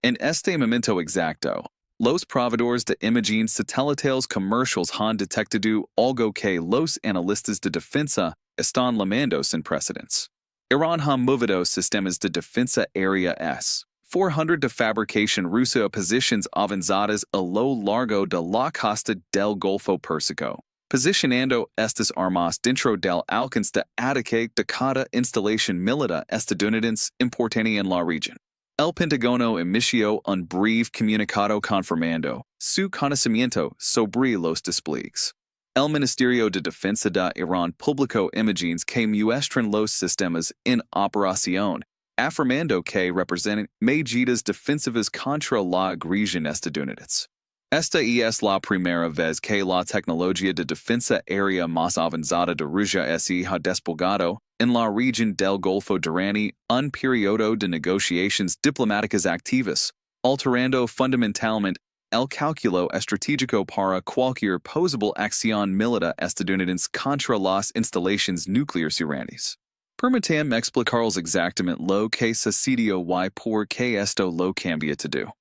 En este momento exacto, los proveedores de imagen satélites comerciales han detectado algo que los analistas de defensa están llamando sin precedentes. Irán ha movido sistemas de defensa aérea S-400 de fabricación rusa a posiciones avanzadas a lo largo de la costa del Golfo Pérsico, posicionando estas armas dentro del alcance de ataque de cada instalación militar estadounidense importante en la región. El Pentágono emitió un breve comunicado confirmando su conocimiento sobre los despliegues. El Ministerio de Defensa de Irán publicó imágenes que muestran los sistemas en operación, afirmando que representan medidas defensivas contra la agresión estadounidense. Esta es la primera vez que la tecnología de defensa aérea más avanzada de Rusia se ha desplegado en la región del Golfo durante un periodo de negociaciones diplomáticas activas, alterando fundamentalmente el cálculo estratégico para cualquier posible acción militar estadounidense contra las instalaciones nucleares iraníes. Permítanme explicarles exactamente lo que sucedió y por qué esto lo cambia todo.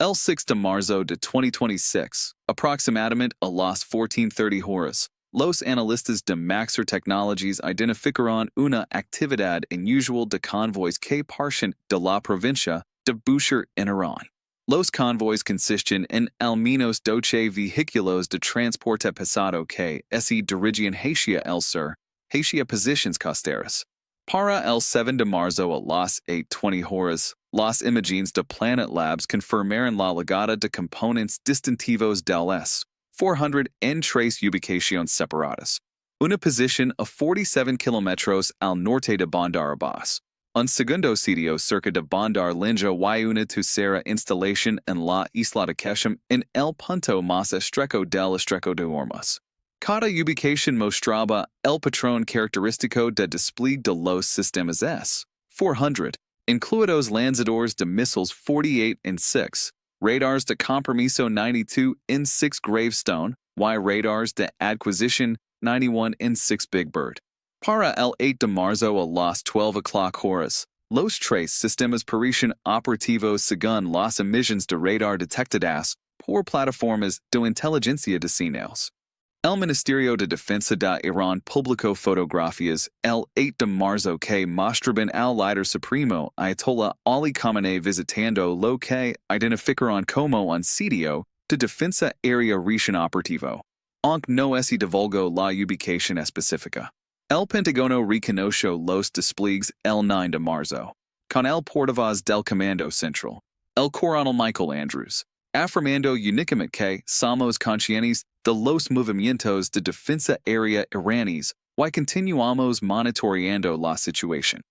El 6 de marzo de 2026, aproximadamente a las 14:30 horas, los analistas de Maxar Technologies identificaron una actividad inusual de convoys que parten de la provincia de Bushehr en Irán. Los convoys consisten en al menos 12 vehículos de transporte pesado que se dirigen hacia el sur, hacia posiciones costeras. Para el 7 de marzo a las 8:20 horas, las imágenes de Planet Labs confirmaron la llegada de componentes distintivos del S-400 en tres ubicaciones separadas. Una posición a 47 kilómetros al norte de Bandar Abbas, un segundo sitio cerca de Bandar Linja y una tercera instalación en la isla de Keshem en el punto más estrecho del estrecho de Hormuz. Cada ubicación mostraba el patrón característico de despliegue de los sistemas S-400, incluidos lanzadores de misiles 48 en 6, radars de compromiso 92 en 6 Gravestone, y radars de adquisición 91 en 6 Big Bird. Para el 8 de marzo a las 12 o'clock horas, los tres sistemas parecen operativos según las emisiones de radar detectadas por plataformas de inteligencia de señales. El Ministerio de Defensa de Irán publicó fotografías el 8 de marzo que mostraban al líder supremo Ayatollah Ali Khamenei visitando lo que identificaron como un sitio de defensa aérea recién operativo, aunque no se divulgó la ubicación específica. El Pentágono reconoció los despliegues el 9 de marzo, con el portavoz del Comando Central, el coronel Michael Andrews, afirmando únicamente que somos conscientes de los movimientos de defensa aérea iraníes y continuamos monitoreando la situación.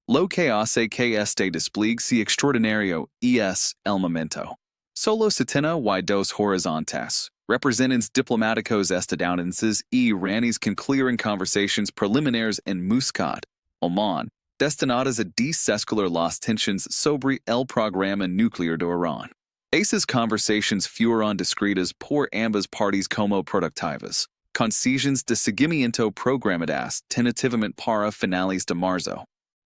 Lo que hace que este despliegue sea extraordinario es el momento. Solo 72 horizontes, representantes diplomáticos estadounidenses y iraníes concluyeron conversaciones preliminares en Muscat, Oman, destinadas a desescalar las tensiones sobre el programa nuclear de Irán. Esas conversaciones fueron descritas por ambas partes como productivas, con sesiones de seguimiento programadas tentativamente para finales de marzo.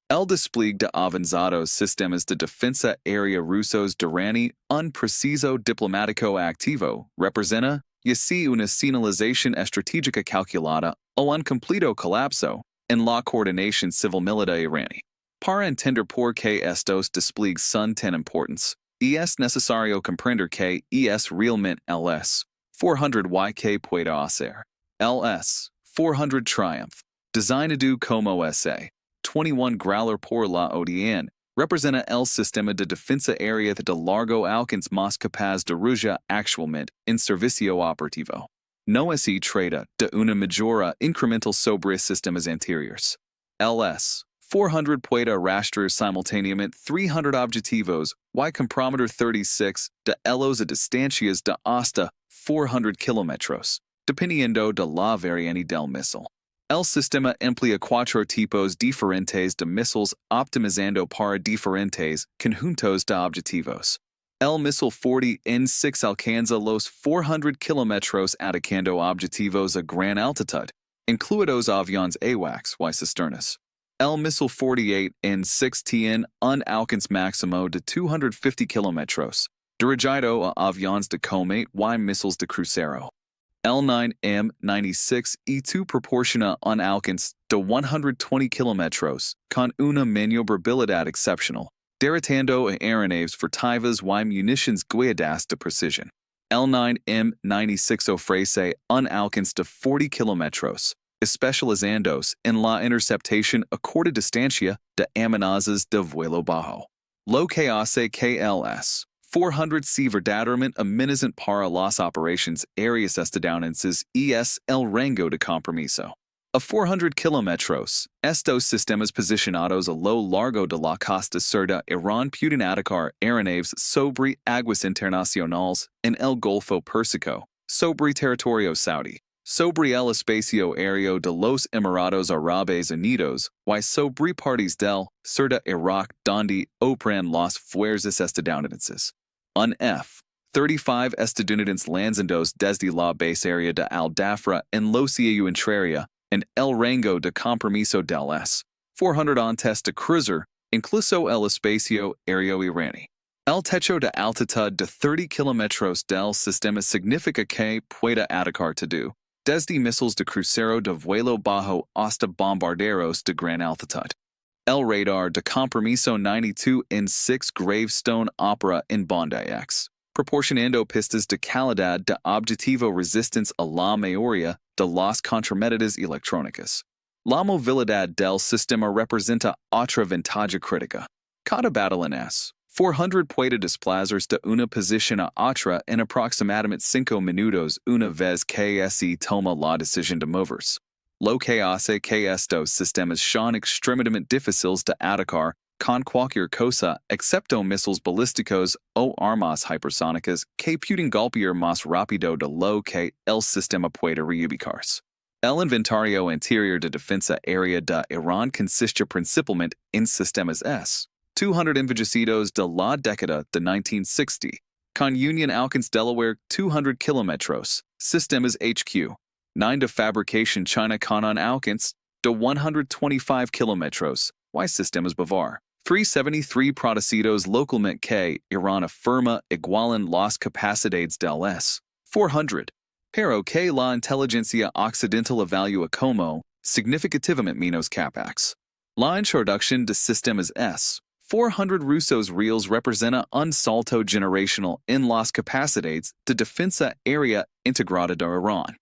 El despliegue de avanzados sistemas de defensa aérea rusos durante un proceso diplomático activo representa, y así una señalización estratégica calculada o un completo colapso en la coordinación civil-militar iraní. Para entender por qué estos despliegues son tan importantes, es necesario comprender que es realmente el S-400 y que puede hacer. El S-400 Triumph, designado como SA-21 Growler por la OTAN, representa el sistema de defensa aérea de largo alcance más capaz de Rusia actualmente en servicio operativo. No se trata de una mejora incremental sobre sistemas anteriores. El S-400 puede arrastrar simultáneamente 300 objetivos y comprometer 36 de ellos a distancias de hasta 400 kilómetros, dependiendo de la variante del misil. El sistema emplea 4 tipos diferentes de misiles optimizando para diferentes conjuntos de objetivos. El misil 40 en 6 alcanza los 400 kilómetros atacando objetivos a gran altitud, incluidos aviones AWACS y cisternas. El Missile 48 en 6 un alcance máximo de 250 kilómetros, dirigido a aviones de combate y missiles de crucero. El 9M96E2 proporciona un alcance de 120 kilómetros, con una maniobrabilidad excepcional, derrotando a aeronaves furtivas y munitions guiadas de precisión. El 9M96 ofrece un alcance de 40 kilómetros, especializándose en la interceptación a corta distancia de amenazas de vuelo bajo. Lo que hace que el S-400 sea verdaderamente amenazante para las operaciones aéreas estadounidenses es el rango de compromiso. A 400 kilómetros, estos sistemas posicionados a lo largo de la costa sur de Irán pueden atacar aeronaves sobre aguas internacionales en el Golfo Pérsico, sobre territorio saudí, sobre el espacio aéreo de los Emiratos Árabes Unidos y sobre partes del sur de Irak donde operan las fuerzas estadounidenses. Un F-35 estadounidense lanzados desde la base aérea de Al-Dafra en lo Cielo Entraria en el rango de compromiso del S-400 antes de cruzar, incluso el espacio aéreo iraní. El techo de altitud de 30 kilómetros del sistema significa que pueda atacar todo, desde misiles de crucero de vuelo bajo hasta bombarderos de gran altitud. El radar de compromiso 92 en 6 Gravestone opera en Bondi X, proporcionando pistas de calidad de objetivo resistance a la mayoría de las contramedidas electrónicas. La movilidad del sistema representa otra ventaja crítica. Cada batalón S-400 puede desplazarse de una posición a otra en aproximadamente 5 minutos una vez que se toma la decisión de moverse. Lo que hace que estos sistemas sean extremadamente difíciles de atacar con cualquier cosa excepto misiles balísticos o armas hipersónicas que pueden golpear más rápido de lo que el sistema puede reubicarse. El inventario interior de defensa aérea de Irán consiste principalmente en sistemas S-200 envejecidos de la década de 1960, con Union alcance Delaware 200 kilómetros, sistemas HQ-9 de fabricación China con un alcance de 125 kilómetros, y sistemas Bavar 373 producidos localmente que Irán afirma igualan las capacidades del S-400, pero que la inteligencia occidental evalúa como significativamente menos capax. La introducción de sistemas S-400 rusos reales representa un salto generacional en las capacidades de defensa aérea integrada de Irán.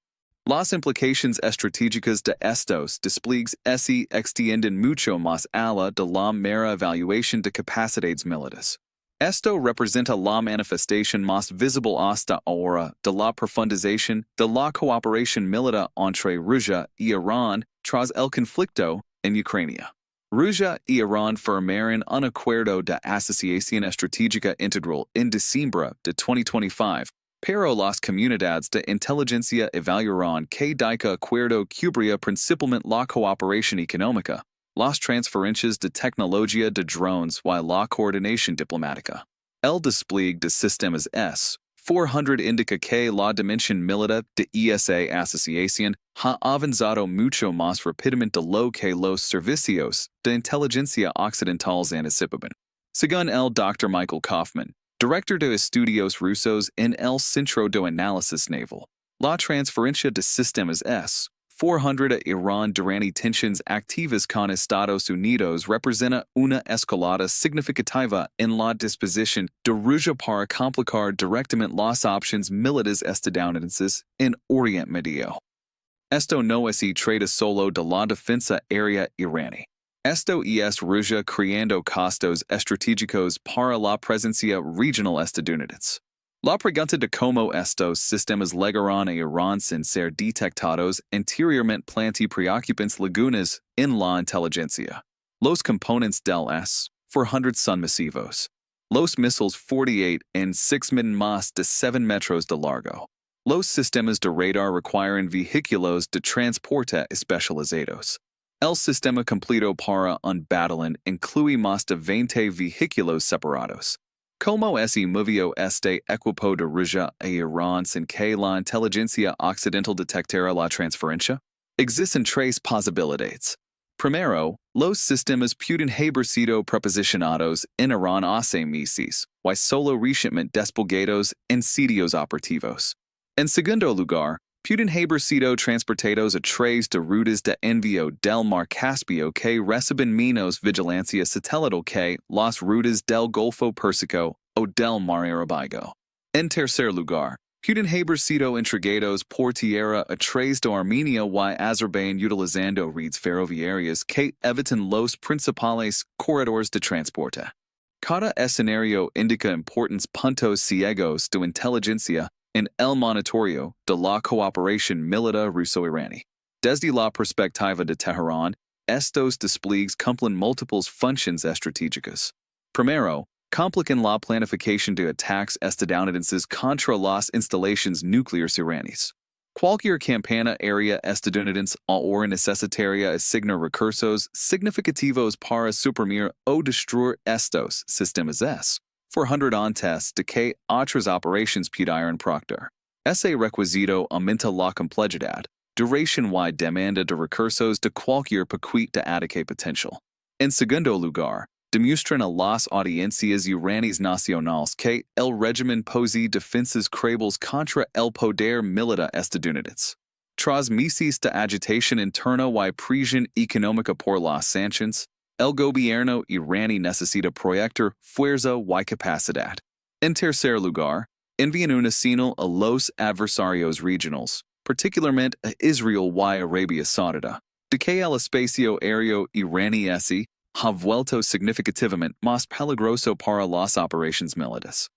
Las implicaciones estratégicas de estos despliegues se extienden mucho más allá de la mera evaluación de capacidades militares. Esto representa la manifestación más visible hasta ahora de la profundización de la cooperación militar entre Rusia y Irán tras el conflicto en Ucrania. Rusia y Irán firmaron un acuerdo de asociación estratégica integral en diciembre de 2025. Pero las comunidades de inteligencia evaluaron que dicho acuerdo cubría principalmente la cooperación económica, las transferencias de tecnología de drones y la coordinación diplomática. El despliegue de sistemas S-400 indica que la dimensión militar de esa asociación ha avanzado mucho más rápidamente de lo que los servicios de inteligencia occidentales anticipaban. Según el Dr. Michael Kaufman, Director de Estudios Rusos en el Centro de Análisis Naval, la transferencia de sistemas S-400 a Irán durante tensiones activas con Estados Unidos representa una escalada significativa en la disposición de Rusia para complicar directamente las opciones militares estadounidenses en Oriente Medio. Esto no se trata solo de la defensa aérea iraní. Esto es Rusia creando costos estratégicos para la presencia regional estadounidense. La pregunta de cómo estos sistemas llegarán a Irán sin ser detectados anteriormente plantea preocupantes lagunas en la inteligencia. Los componentes del S-400 son masivos. Los misiles 48 en 6 miden más de 7 metros de largo. Los sistemas de radar requieren vehículos de transporte especializados. El sistema completo para un batalón incluye más de 20 vehículos separados. Como se movió este equipo de Rusia a Irán sin que la inteligencia occidental detectara la transferencia? Existen tres posibilidades. Primero, los sistemas pueden haber sido proposicionados en Irán hace meses, y solo recientemente desplegados en sitios operativos. En segundo lugar, pueden haber sido transportados a través de rutas de envío del mar Caspio que reciben menos vigilancia satelital que las rutas del Golfo Pérsico o del mar Arábigo. En tercer lugar, pueden haber sido entregados por tierra a través de Armenia y Azerbaiyán utilizando redes ferroviarias que evitan los principales corredores de transporte. Cada escenario indica importantes puntos ciegos de inteligencia en el monitoreo de la cooperación militar ruso-iraní. Desde la perspectiva de Teherán, estos despliegues cumplen múltiples funciones estratégicas. Primero, complican la planificación de ataques estadounidenses contra las instalaciones nucleares iraníes. Cualquier campaña aérea estadounidense ahora necesitaría asignar recursos significativos para suprimir o destruir estos sistemas S-400 antes de que otras operaciones pudieran proceder. Ese requisito aumenta la complejidad, duración y demanda de recursos de cualquier paquete de ataque potencial. En segundo lugar, demuestran a las audiencias iraníes nacionales que el régimen posee defensas creíbles contra el poder militar estadounidense. Tras meses de agitación interna y presión económica por las sanciones, el gobierno iraní necesita proyectar fuerza y capacidad. En tercer lugar, envían una señal a los adversarios regionales, particularmente a Israel y Arabia Saudita, de que el espacio aéreo iraní ha vuelto significativamente más peligroso para las operaciones militares.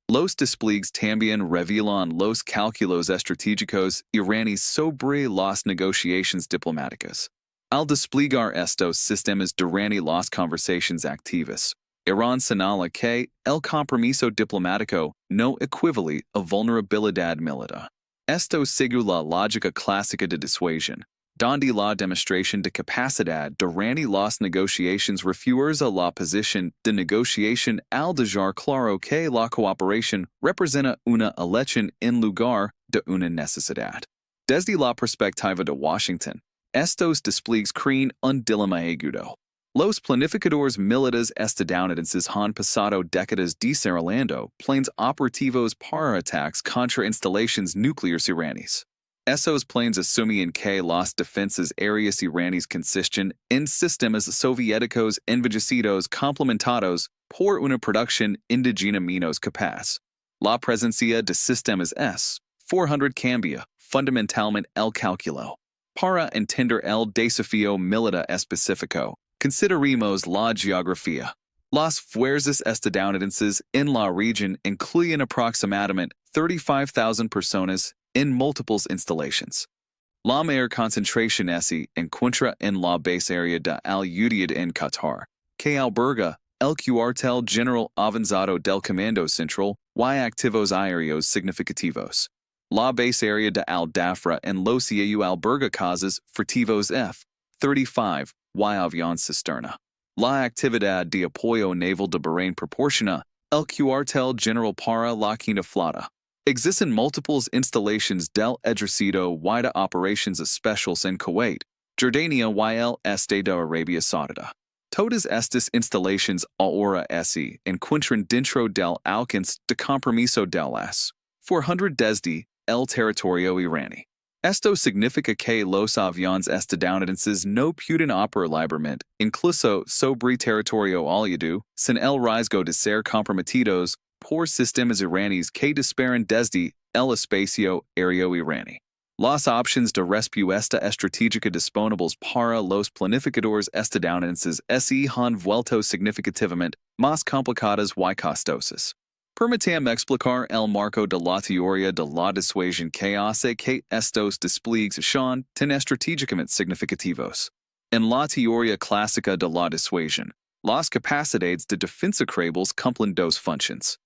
Los despliegues también revelan los cálculos estratégicos iraníes sobre las negociaciones diplomáticas. Al desplegar estos sistemas durante las conversaciones activas, Irán señala que el compromiso diplomático no equivale a vulnerabilidad militar. Esto sigue la lógica clásica de disuasión, donde la demostración de capacidad durante las negociaciones refuerza la posición de negociación al dejar claro que la cooperación representa una elección en lugar de una necesidad. Desde la perspectiva de Washington, estos despliegues crean un dilema agudo. Los planificadores militares estadounidenses han pasado décadas desarrollando planes operativos para ataques contra instalaciones nucleares iraníes. Esos planes asumen que las defensas aéreas iraníes consisten en sistemas soviéticos envejecidos complementados por una producción indigena menos capaz. La presencia de sistemas S-400 cambia fundamentalmente el cálculo. Para entender el desafío militar específico, consideremos la geografía. Las fuerzas estadounidenses en la región incluyen aproximadamente 35,000 personas en múltiples instalaciones. La mayor concentración se encuentra en la base aérea de Al-Udeid en Qatar, que alberga el cuartel general avanzado del Comando Central y activos aéreos significativos. La base aérea de Al-Dafra en Los Cielos alberga casas furtivos F-35 y aviones cisterna. La actividad de apoyo naval de Bahrein proporciona el cuartel general para la quinta flota. Existen múltiples instalaciones del ejército y de operaciones especiales en Kuwait, Jordania y el este de Arabia Saudita. Todas estas instalaciones ahora se encuentran dentro del alcance de compromiso del S-400 desde el territorio iraní. Esto significa que los aviones estadounidenses no pueden operar libremente, incluso sobre territorio aliado, sin el riesgo de ser comprometidos por sistemas iraníes que disparan desde el espacio aéreo iraní. Las opciones de respuesta estratégica disponibles para los planificadores estadounidenses se han vuelto significativamente más complicadas y costosas. Permítame explicar el marco de la teoría de la disuasión que hace que estos despliegues sean tan estratégicamente significativos. En la teoría clásica de la disuasión, las capacidades de defensa creíbles cumplen dos funciones.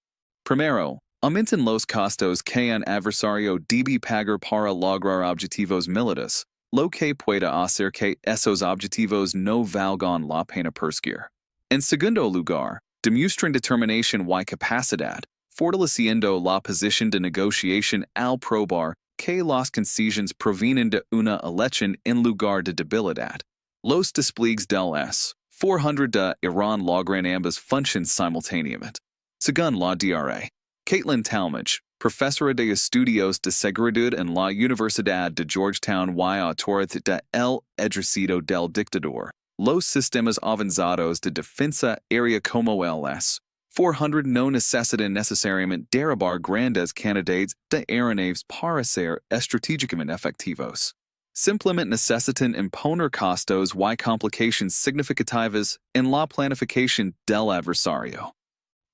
Primero, aumentan los costos que un adversario debe pagar para lograr objetivos militares, lo que puede hacer que esos objetivos no valgan la pena perseguir. En segundo lugar, demuestran determinación y capacidad, fortaleciendo la posición de negociación al probar que las concesiones provienen de una elección en lugar de debilidad. Los despliegues del S-400 de Irán logran ambas funciones simultáneamente. Según la DRA. Caitlin Talmadge, profesora de Estudios de Seguridad en la Universidad de Georgetown y autora de El Ejercicio del Dictador. Los sistemas avanzados de defensa aérea como el S-400 no necesitan necesariamente derribar grandes cantidades de aeronaves para ser estratégicamente efectivos. Simplemente necesitan imponer costos y complicaciones significativas en la planificación del adversario.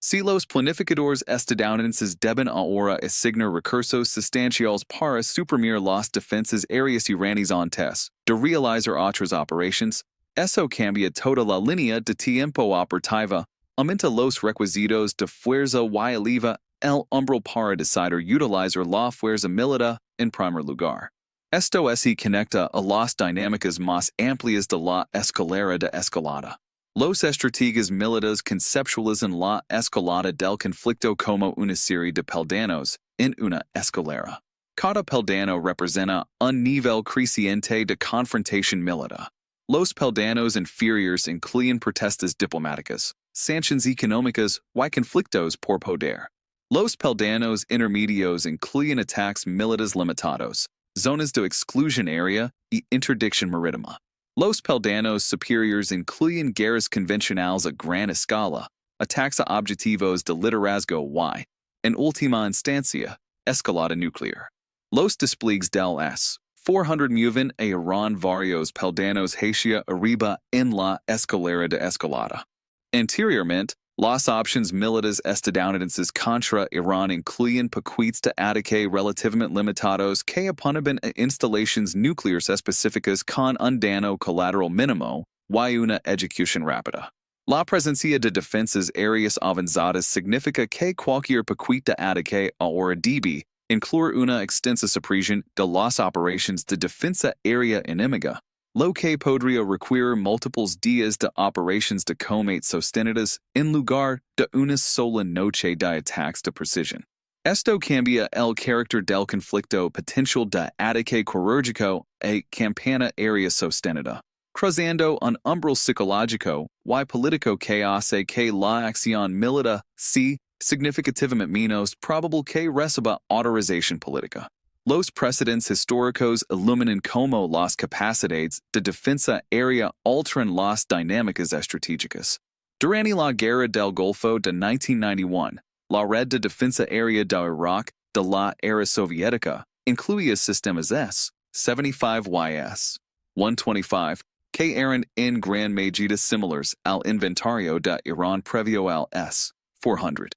Si los planificadores estadounidenses deben ahora asignar recursos sustanciales para suprimir las defensas aéreas iraníes antes de realizar otras operaciones, eso cambia toda la línea de tiempo operativa, aumenta los requisitos de fuerza y eleva el umbral para decidir utilizar la fuerza militar en primer lugar. Esto se conecta a las dinámicas más amplias de la escalera de escalada. Los estrategas militares conceptualizan la escalada del conflicto como una serie de peldaños en una escalera. Cada peldaño representa un nivel creciente de confrontación militar. Los peldaños inferiores incluyen protestas diplomáticas, sanciones económicas y conflictos por poder. Los peldaños intermedios incluyen ataques militares limitados, zonas de exclusión aérea y interdicción marítima. Los peldaños superiores incluyen guerras convencionales a gran escala, ataques a objetivos de liderazgo y, en última instancia, escalada nuclear. Los despliegues del S-400 mueven a Irán varios peldaños hacia arriba en la escalera de escalada. Anteriormente, las opciones militares estadounidenses contra Irán incluyen paquetes de ataque relativamente limitados que apuntaban a instalaciones nucleares específicas con un daño colateral mínimo y una ejecución rápida. La presencia de defensas aéreas avanzadas significa que cualquier paquete de ataque ahora debe incluir una extensa supresión de las operaciones de defensa aérea enemiga, lo que podría requerir múltiples días de operaciones de combate sostenidas en lugar de una sola noche de ataques de precisión. Esto cambia el carácter del conflicto potencial de ataque quirúrgico a campaña aérea sostenida, cruzando un umbral psicológico y político que hace que la acción militar sea significativamente menos probable que reciba autorización política. Los precedentes históricos iluminan cómo las capacidades de defensa aérea alteran las dinámicas estratégicas. Durante la Guerra del Golfo de 1991, la red de defensa aérea de Irak de la era soviética incluía sistemas S-75 y S-125 que eran en gran medida similares al inventario de Irán previo al S-400.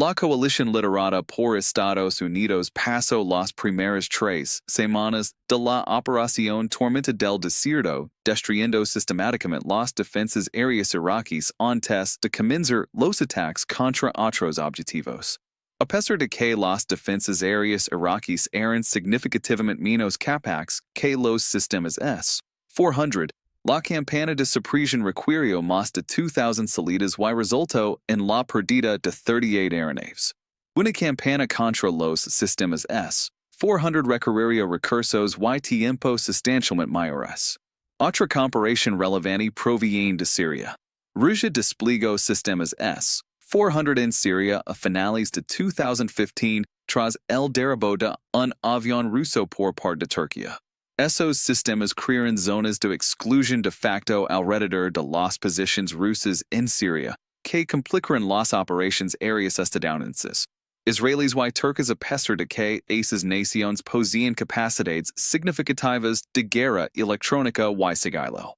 La coalición liderada por Estados Unidos pasó las primeras 3 semanas de la Operación Tormenta del Desierto destruyendo sistemáticamente las defensas aéreas iraquíes antes de comenzar los ataques contra otros objetivos. A pesar de que las defensas aéreas iraquíes eran significativamente menos capaces que los sistemas S-400, la campaña de supresión requirió más de 2,000 salidas y resultó en la pérdida de 38 aeronaves. Una campaña contra los sistemas S-400 requeriría recursos y tiempo sustancialmente mayores. Otra comparación relevante proviene de Siria. Rusia desplegó sistemas S-400 en Siria a finales de 2015 tras el derribo de un avión ruso por parte de Turquía. Esos sistemas crearon zonas de exclusión de facto alrededor de las posiciones rusas en Siria, que complicaron las operaciones aéreas estadounidenses. Israelíes y turcos a pesar de que esas naciones poseían capacidades significativas de guerra electrónica y sigilo.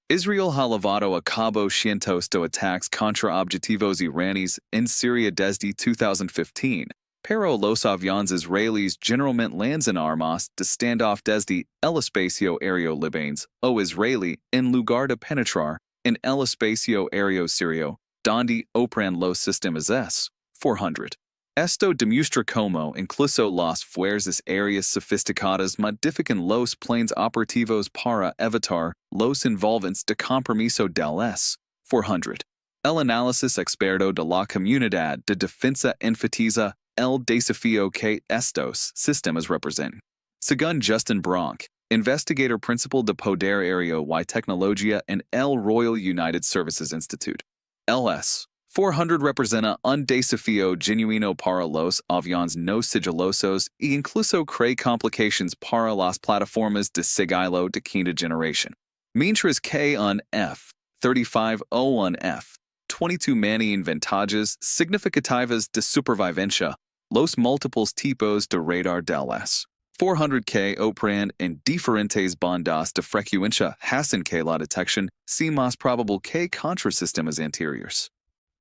Israel ha llevado a cabo cientos de ataques contra objetivos iraníes en Siria desde 2015. Pero los aviones israelíes generalmente lanzan armas de standoff desde el espacio aéreo libanés o israelí en lugar de penetrar en el espacio aéreo sirio, donde operan los sistemas S-400. Esto demuestra cómo incluso las fuerzas aéreas sofisticadas modifican los planes operativos para evitar los envolventes de compromiso del S-400. El análisis experto de la comunidad de defensa enfatiza el desafío que estos sistemas representan. Según Justin Bronk, Investigator Principal de Poder Aéreo y Tecnología en el Royal United Services Institute. S-400 representa un desafío genuino para los aviones no sigilosos e incluso crea complications para las plataformas de sigilo de quinta generación. Mientras que un F-35 o un F-22 mantienen ventajas significativas de supervivencia, los múltiples tipos de radar del S-400 operan en diferentes bandas de frecuencia hacen que la detección sea más probable que contra sistemas anteriores.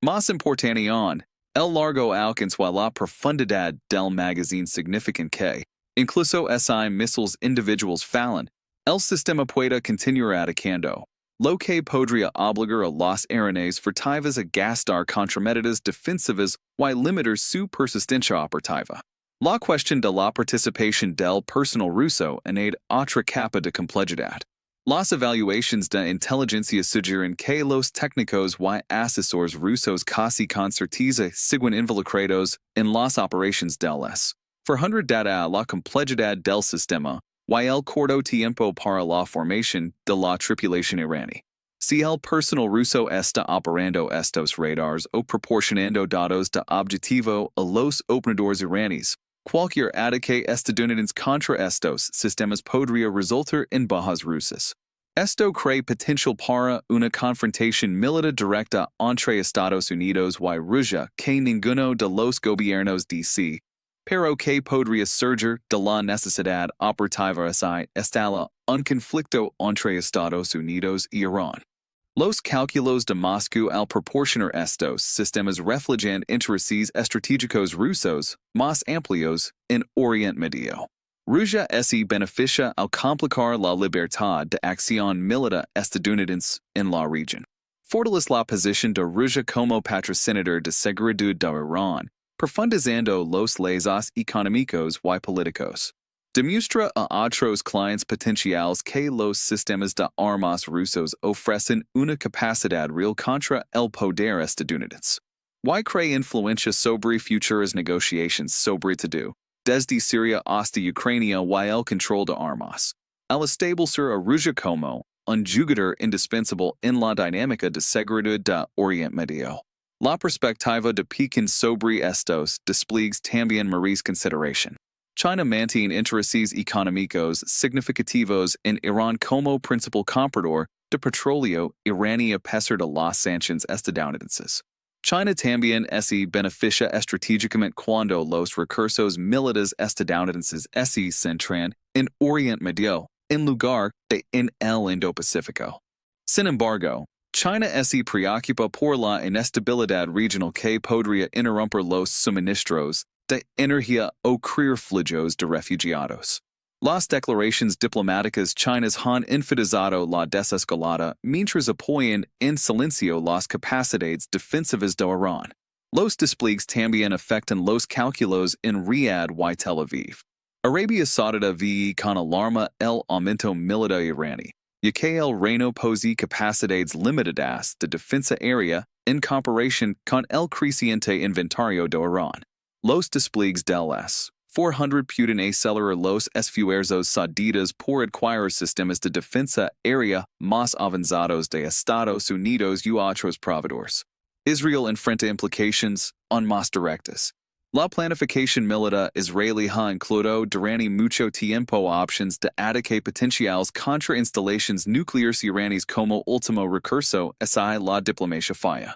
Más importante aún, el largo alcance y la profundidad del magazine significan que, incluso si missiles individuals fallan, el sistema puede continuar atacando, lo que podría obligar a los aeronaves furtivas a gastar contramedidas defensivas y limitar su persistencia operativa. La cuestión de la participación del personal ruso añade otra capa de complejidad. Las evaluaciones de inteligencia sugieren que los técnicos y asesores rusos casi con certeza siguen involucrados en las operaciones del S-400 dada la complejidad del sistema y el corto tiempo para la formación de la tripulación iraní. Si el personal ruso está operando estos radars o proporcionando datos de objetivo a los operadores iraníes, cualquier ataque estadounidense contra estos sistemas podría resultar en bajas rusas. Esto crea potencial para una confrontación militar directa entre Estados Unidos y Rusia que ninguno de los gobiernos DC, pero que podría surgir de la necesidad operativa si estalla un conflicto entre Estados Unidos y Irán. Los cálculos de Moscú al proporcionar estos sistemas reflejan intereses estratégicos rusos más amplios en Oriente Medio. Rusia se beneficia al complicar la libertad de acción militar estadounidense en la región. Fortalece la posición de Rusia como patrocinador de seguridad de Irán, profundizando los lazos económicos y políticos. Demuestra a otros clientes potenciales que los sistemas de armas rusos ofrecen una capacidad real contra el poder estadounidense. Y crea influencia sobre futuras negociaciones sobre todo, desde Siria hasta Ucrania y el control de armas. Al establecer a Rusia como un jugador indispensable en la dinámica de seguridad de Oriente Medio. La perspectiva de Pekín sobre estos despliegues también merece consideración. China mantiene intereses económicos significativos en Irán como principal comprador de petróleo iraní a pesar de las sanciones estadounidenses. China también se beneficia estratégicamente cuando los recursos militares estadounidenses se centran en Oriente Medio, en lugar de en el Indo-Pacífico. Sin embargo, China se preocupa por la inestabilidad regional que podría interrumpir los suministros de energía o crear flujos de refugiados. Las declaraciones diplomáticas chinas han enfatizado la desescalada mientras apoyan en silencio las capacidades defensivas de Irán. Los despliegues también afectan los cálculos en Riyadh y Tel Aviv. Arabia Saudita ve con alarma el aumento militar iraní, ya que el reino posee capacidades limitadas de defensa aérea en comparación con el creciente inventario de Irán. Los despliegues del S-400 pueden acelerar los esfuerzos sauditas por adquirir sistemas de defensa aérea más avanzados de Estados Unidos y otros proveedores. Israel enfrenta implicaciones aún más directas. La planificación militar israelí ha incluido durante mucho tiempo opciones de ataque potenciales contra instalaciones nucleares iraníes como último recurso hacia la diplomacia falla.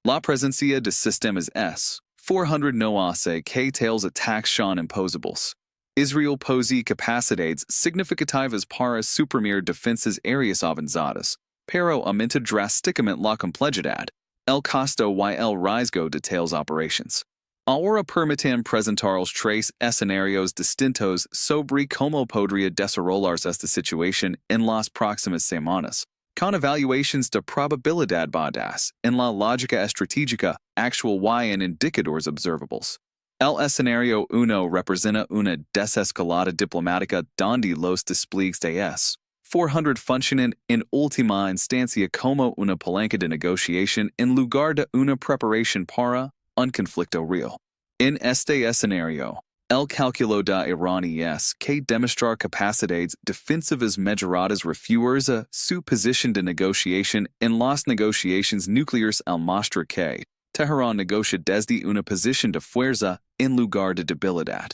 La presencia de sistemas S-400 no hace que tales attacks sean imposibles. Israel posee capacidades significativas para suprimir defensas aéreas avanzadas, pero aumenta drásticamente la complejidad, el costo y el riesgo de tales operations. Ahora permiten presentar los tres escenarios distintos sobre cómo podría desarrollarse esta situación en las próximas semanas, con evaluaciones de probabilidad basadas en la lógica estratégica actual y en indicadores observables. El escenario 1 representa una desescalada diplomática donde los despliegues de S-400 funcionan en última instancia como una palanca de negociación en lugar de una preparación para un conflicto real. En este escenario, El cálculo de Irán es que demostrar capacidades defensivas mejoradas refuerza su posición de negociación en las negociaciones nucleares al mostrar que Teherán negocia desde una posición de fuerza en lugar de debilidad.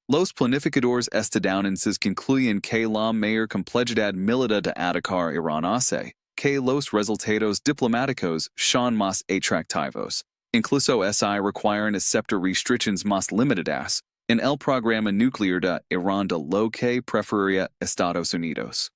Los planificadores estadounidenses concluyen que la mayor complejidad militar de atacar Irán hace que los resultados diplomáticos son más atractivos. Incluso si requieren aceptar restricciones más limitadas en el programa nuclear de Irán de lo que preferiría Estados Unidos.